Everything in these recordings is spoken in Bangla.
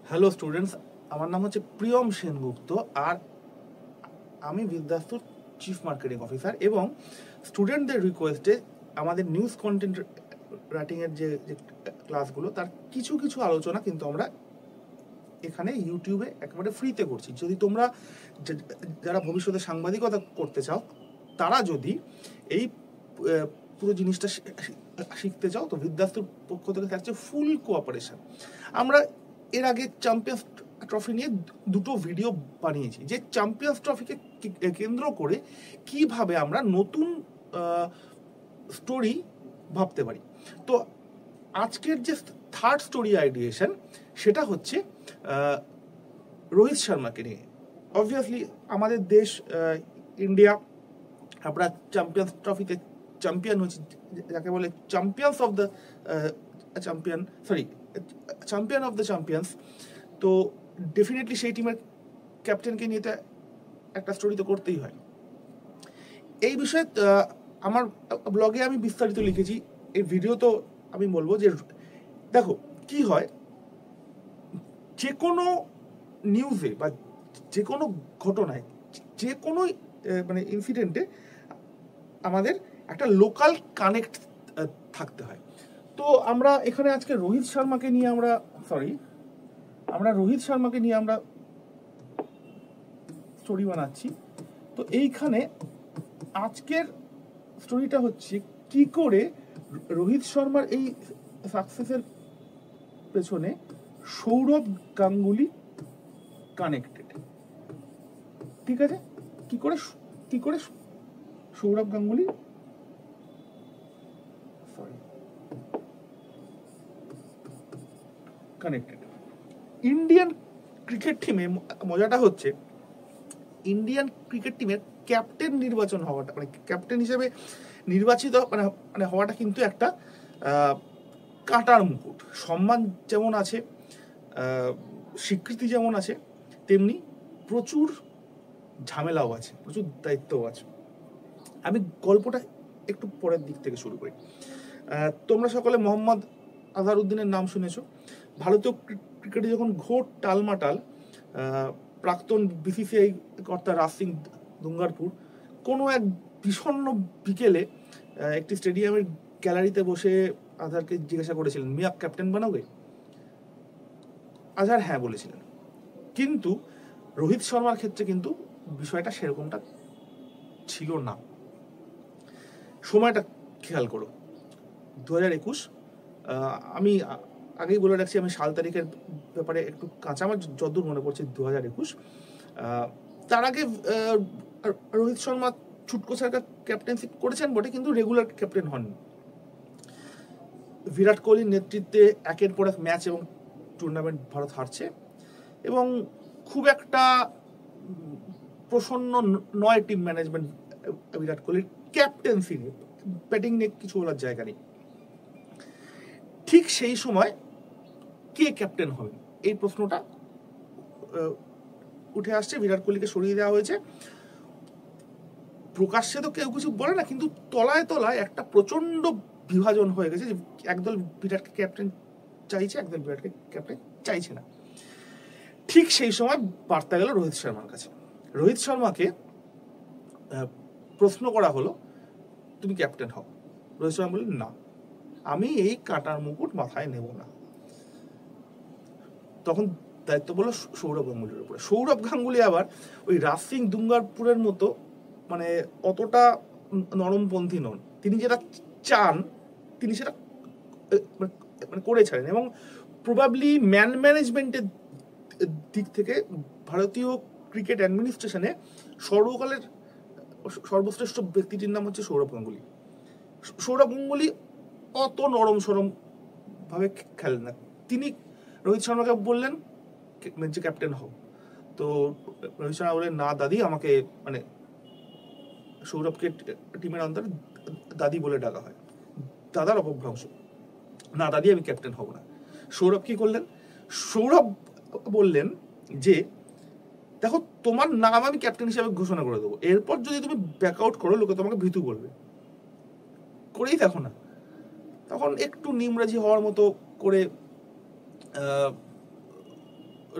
হ্যালো স্টুডেন্টস, আমার নাম হচ্ছে প্রিয়ম সেনগুপ্ত আর আমি বিদ্যাস্তুর চিফ মার্কেটিং অফিসার। এবং স্টুডেন্টদের রিকোয়েস্টে আমাদের নিউজ কন্টেন্ট রাইটিংয়ের যে ক্লাসগুলো তার কিছু কিছু আলোচনা কিন্তু আমরা এখানে ইউটিউবে একেবারে ফ্রিতে করছি। যদি তোমরা যারা ভবিষ্যতে সাংবাদিকতা করতে চাও, তারা যদি এই পুরো জিনিসটা শিখতে চাও, তো বিদ্যাস্তুর পক্ষ থেকে থাকছে ফুল কোঅপারেশন। আমরা এর আগে চ্যাম্পিয়ন্স ট্রফি নিয়ে দুটো ভিডিও বানিয়েছি, যে চ্যাম্পিয়ন্স ট্রফিকে কেন্দ্র করে কিভাবে আমরা নতুন স্টোরি ভাবতে পারি। তো আজকের যে থার্ড স্টোরি আইডিয়েশন, সেটা হচ্ছে রোহিত শর্মাকে নিয়ে। অবভিয়াসলি আমাদের দেশ ইন্ডিয়া, আমরা চ্যাম্পিয়ন্স ট্রফিতে চ্যাম্পিয়ন হয়েছি, যাকে বলে champions of the champion of the champions. তো ডেফিনেটলি সেই টিমের ক্যাপ্টেনকে নিয়ে তো একটা স্টোরি তো করতেই হয়। এই বিষয়ে আমার ব্লগে আমি বিস্তারিত লিখেছি, এই ভিডিও তো আমি বলবো যে দেখো কি হয়, যে কোনো নিউজে বা যে কোনো ঘটনায়, যে কোনো মানে ইনসিডেন্টে আমাদের একটা লোকাল কানেক্ট থাকতে হয়। তো আমরা এখানে আজকে রোহিত শর্মাকে নিয়ে আমরা স্টোরি বানাচ্ছি। তো এইখানে আজকের স্টোরিটা হচ্ছে কি করে রোহিত শর্মার এই সাকসেসের পেছনে সৌরভ গাঙ্গুলি কানেক্টেড। ঠিক আছে, কি করে Sourav Ganguly connected Indian cricket টিমে। মজাটা হচ্ছে ইন্ডিয়ান ক্রিকেট টিমের ক্যাপ্টেন নির্বাচন হওয়াটা, মানে ক্যাপ্টেন হিসেবে নির্বাচিত মানে হওয়াটা কিন্তু একটা কাঁটার মুকুট। সম্মান যেমন আছে, স্বীকৃতি যেমন আছে, তেমনি প্রচুর ঝামেলাও আছে, প্রচুর দায়িত্বও আছে। আমি গল্পটা একটু পরের দিক থেকে শুরু করি। তোমরা সকলে মোহাম্মদ আজহারউদ্দিনের নাম শুনেছো। ভারতীয় ক্রিকেটে যখন ঘোর টালমাটাল, প্রাক্তন বিসিসিআই কর্তা রাজ সিং দুঙ্গারপুর কোনো এক বিষণ্ণ বিকেলে একটি স্টেডিয়ামের গ্যালারিতে বসে আজহারকে জিজ্ঞাসা করেছিলেন, মিয়া ক্যাপ্টেন বানাবে? আজহার হ্যাঁ বলেছিলেন। কিন্তু রোহিত শর্মার ক্ষেত্রে কিন্তু বিষয়টা সেরকমটা ছিল না। সময়টা খেয়াল করো, 2021। আমি আগেই বলে রাখছি, আমি সাল তারিখের ব্যাপারে একটু কাঁচা, আমার যতদূর মনে পড়ছে 2021। তার আগে রোহিত শর্মা ছুটকো সার্কা ক্যাপ্টেনশিপ করেছেন বটে, কিন্তু রেগুলার ক্যাপ্টেন হননি। বিরাট কোহলির নেতৃত্বে একের পর এক ম্যাচ এবং টুর্নামেন্ট ভারত হারছে, এবং খুব একটা প্রসন্ন নয় টিম ম্যানেজমেন্ট বিরাট কোহলির ক্যাপ্টেন্সি নিয়ে। ব্যাটিং নিয়ে কিছু বলার জায়গা নেই। ঠিক সেই সময় কে ক্যাপ্টেন হবে এই প্রশ্নটা উঠে আসছে। বিরাট কোহলিকে সরিয়ে দেওয়া হয়েছে। প্রকাশ্যে তো কেউ কিছু বলে না, কিন্তু তলায় তলায় একটা প্রচন্ড বিভাজন হয়ে গেছে, যে একদল বিরাটকে ক্যাপ্টেন চাইছে, একদল বিরাটকে ক্যাপ্টেন চাইছে না। ঠিক সেই সময় বার্তা গেল রোহিত শর্মার কাছে। রোহিত শর্মাকে প্রশ্ন করা হলো, তুমি ক্যাপ্টেন হও। রোহিত শর্মা বললেন, না, আমি এই কাঁটার মুকুট মাথায় নেব না। তখন দায়িত্ব বলল সৌরভ গাঙ্গুলির উপরে। সৌরভ গাঙ্গুলি আবার ওই রাজ সিং দুঙ্গারপুরের মতো মানে অতটা নরমপন্থী নন। তিনি যেটা চান তিনি সেটা মানে করে ছাড়েন, এবং প্রবাবলি ম্যান ম্যানেজমেন্টের দিক থেকে ভারতীয় ক্রিকেট অ্যাডমিনিস্ট্রেশনে সর্বকালের সর্বশ্রেষ্ঠ ব্যক্তিটির নাম হচ্ছে সৌরভ গাঙ্গুলি। সৌরভ গাঙ্গুলি অত নরম সরম ভাবে খেলেন না। তিনি রোহিত শর্মাকে বললেন যে ক্যাপ্টেন হও। তো রোহিত শর্মা বললেন, না দাদি, আমাকে মানে সৌরভকে টিমের অন্তরে দাদি বলে ডাকা হয়, দাদার অপভ্রংশ, না দাদি আমি ক্যাপ্টেন হব না। সৌরভ কি করলেন? সৌরভ বললেন যে দেখো, তোমার নাম আমি ক্যাপ্টেন হিসেবে ঘোষণা করে দেবো, এরপর যদি তুমি ব্যাকআউট করো লোকে তোমাকে ভীতু বলবে, করেই দেখো না। তখন একটু নিমরাজি হওয়ার মতো করে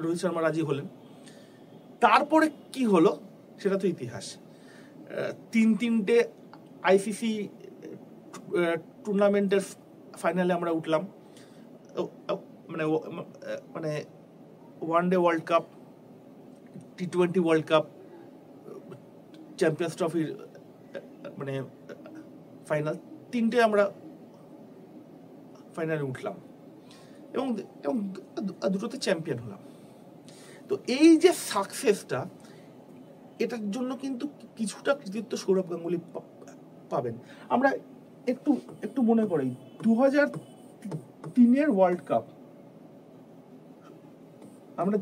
রোহিত শর্মা রাজি হলেন। তারপরে কি হলো সেটা তো ইতিহাস। তিনটে আইসিসি টুর্নামেন্টের ফাইনালে আমরা উঠলাম, মানে মানে one day world cup, T20 world cup, champions ট্রফির মানে ফাইনাল, তিনটে আমরা ফাইনালে উঠলাম এবং দুটোতে চ্যাম্পিয়ন হলাম। তো এই যে সাকসেসটা, এটার জন্য কিন্তু কিছুটা কৃতিত্ব সৌরভ গাঙ্গুলি পাবেন। আমরা একটু মনে করি 2003 ওয়ার্ল্ড কাপ আমরা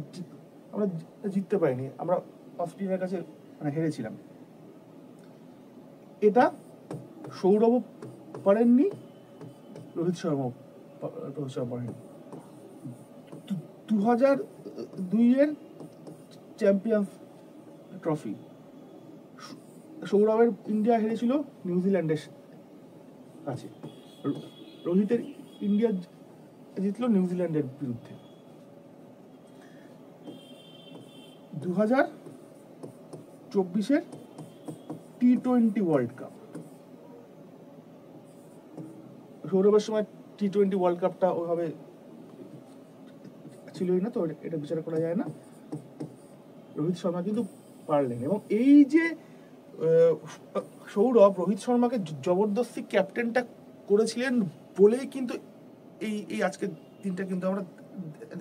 জিততে পারিনি, আমরা অস্ট্রেলিয়ার কাছে মানে হেরেছিলাম। এটা সৌরভও পারেননি, রোহিত শর্মা পারেননি। 2002 চ্যাম্পিয়ন্স ট্রফি সৌরভের ইন্ডিয়া হেরেছিল নিউজিল্যান্ডের কাছে, রোহিতের ইন্ডিয়া জিতলো নিউজিল্যান্ডের বিরুদ্ধে। 2024 টি20 ওয়ার্ল্ড কাপ, সৌরভের সময় টি20 ওয়ার্ল্ড কাপটা ওইভাবে ছিলই না, তো এটা বিচার করা যায় না। রোহিত শর্মা কিন্তু পারলেন, এবং এই যে সৌরভ রোহিত শর্মাকে জবরদস্তি ক্যাপ্টেনটা করেছিলেন বলেই কিন্তু এই আজকের দিনটা কিন্তু আমরা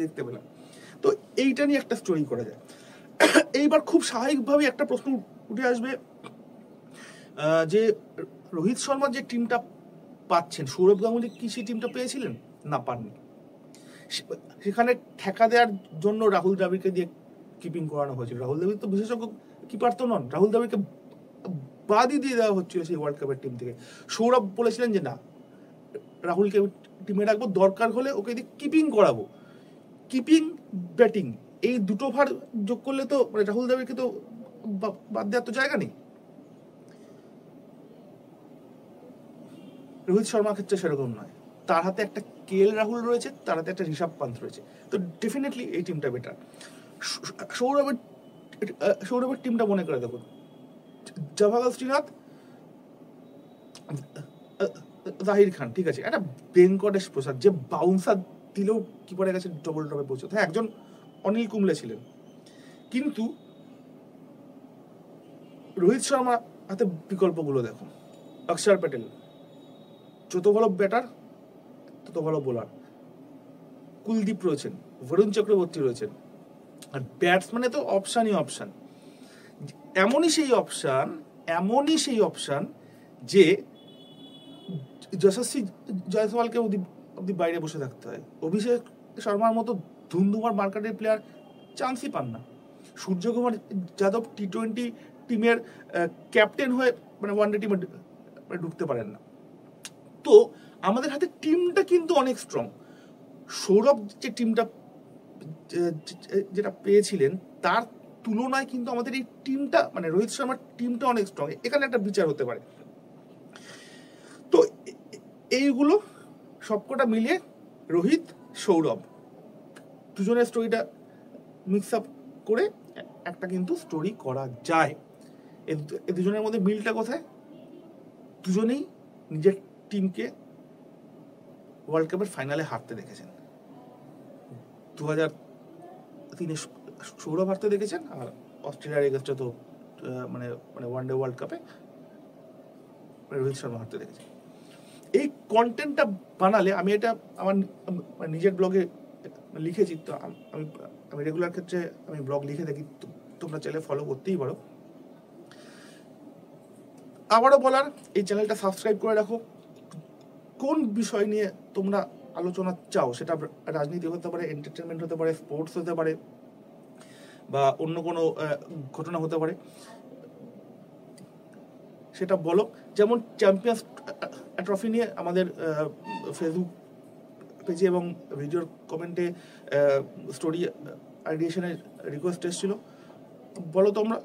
দেখতে পেলাম। তো এইটা নিয়ে একটা স্টোরি করা যায়। এইবার খুব স্বাভাবিকভাবে একটা প্রশ্ন উঠে আসবে যে রোহিত শর্মা যে টিমটা পাচ্ছেন, সৌরভ গাঙ্গুলি কি সেই টিমটা পেয়েছিলেন? না, পাননি। সেখানে ঠেকা দেওয়ার জন্য রাহুল দ্রাবিড়কে দিয়ে কিপিং করানো হয়েছিল। রাহুল দ্রাবিড় তো বিশেষজ্ঞ কিপার তো নন, রাহুল দ্রাবিড়কে বাদই দিয়ে দেওয়া হচ্ছিল সেই ওয়ার্ল্ড কাপের টিম থেকে। সৌরভ বলেছিলেন যে না, রাহুলকে টিমে রাখবো, দরকার হলে ওকে দিয়ে কিপিং করাবো। কিপিং, ব্যাটিং, এই দুটো ভার যোগ করলে তো মানে রাহুল দ্রাবিড়কে তো বাদ দেওয়ার তো জায়গা নেই। রোহিত শর্মার ক্ষেত্রে সেরকম নয়, তার হাতে একটা কেএল রাহুল রয়েছে, তার হাতে একটা ঋষভ পান্ত রয়েছে, তো ডেফিনেটলি এই টিমটা বেটার। সৌরভের টিমটা মনে করে দেখুন, জাভাগল শ্রীনাথ, জাহির খান, ঠিক আছে, একটা ভেঙ্কটেশ প্রসাদ যে বাউন্সার দিলেও কিপারের কাছে ডবল ড্রপে পৌঁছতো। হ্যাঁ, একজন অনিল কুম্বলে ছিলেন, কিন্তু রোহিত শর্মা হাতে বিকল্পগুলো দেখুন। অক্ষর প্যাটেল যত ভালো ব্যাটার তত ভালো বোলার, কুলদীপ রয়েছেন, বরুণ চক্রবর্তী রয়েছেন, আর ব্যাটসম্যানে তো অপশানই অপশান। এমনই সেই অপশান যে যশস্বী জয়সওয়ালকে অব্দি বাইরে বসে থাকতে হয়। অভিষেক শর্মার মতো ধুমধুমার মার্কেটের প্লেয়ার চান্সই পান না। সূর্যকুমার যাদব টি20 টিমের ক্যাপ্টেন হয়ে মানে ওয়ানডে টিমে ঢুকতে পারেন না। তো আমাদের হাতে টিমটা কিন্তু অনেক স্ট্রং। সৌরভ যে টিমটা যেটা পেয়েছিলেন তার তুলনায় কিন্তু আমাদের এই টিমটা মানে রোহিত শর্মার টিমটা অনেক স্ট্রং। এখানে একটা বিচার হতে পারে। তো এইগুলো সবকটা মিলিয়ে রোহিত সৌরভ দুজনের স্টোরিটা মিক্স আপ করে একটা কিন্তু স্টোরি করা যায়। এই দুজনের মধ্যে মিলটা কোথায়? দুজনেই নিজের টিমকে ওয়ার্ল্ড কাপের ফাইনালে হারতে দেখেছেন। 2003 সৌরভ হারতে দেখেছেন, আর অস্ট্রেলিয়ার এগেস্টে তো মানে ওয়ানডে ওয়ার্ল্ড কাপে রোহিত শর্মা হারতে দেখেছেন। এই কন্টেন্টটা বানালে আমি এটা আমার নিজের ব্লগে লিখেছি, তো আমি রেগুলার ক্ষেত্রে আমি ব্লগ লিখে দেখি, তোমরা চাইলে ফলো করতেই পারো। আবারও বলার, এই চ্যানেলটা সাবস্ক্রাইব করে রাখো। কোন বিষয় নিয়ে তোমরা আলোচনা চাও, সেটা রাজনীতি হতে পারে, এন্টারটেনমেন্ট হতে পারে, স্পোর্টস হতে পারে, বা অন্য কোনো ঘটনা হতে পারে, সেটা বলো। যেমন চ্যাম্পিয়ন্স ট্রফি নিয়ে আমাদের ফেসবুক পেজে এবং ভিডিওর কমেন্টে স্টোরি আইডিয়েশনের রিকোয়েস্ট এসেছিল, বলো তোমরা,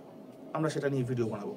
আমরা সেটা নিয়ে ভিডিও বানাবো।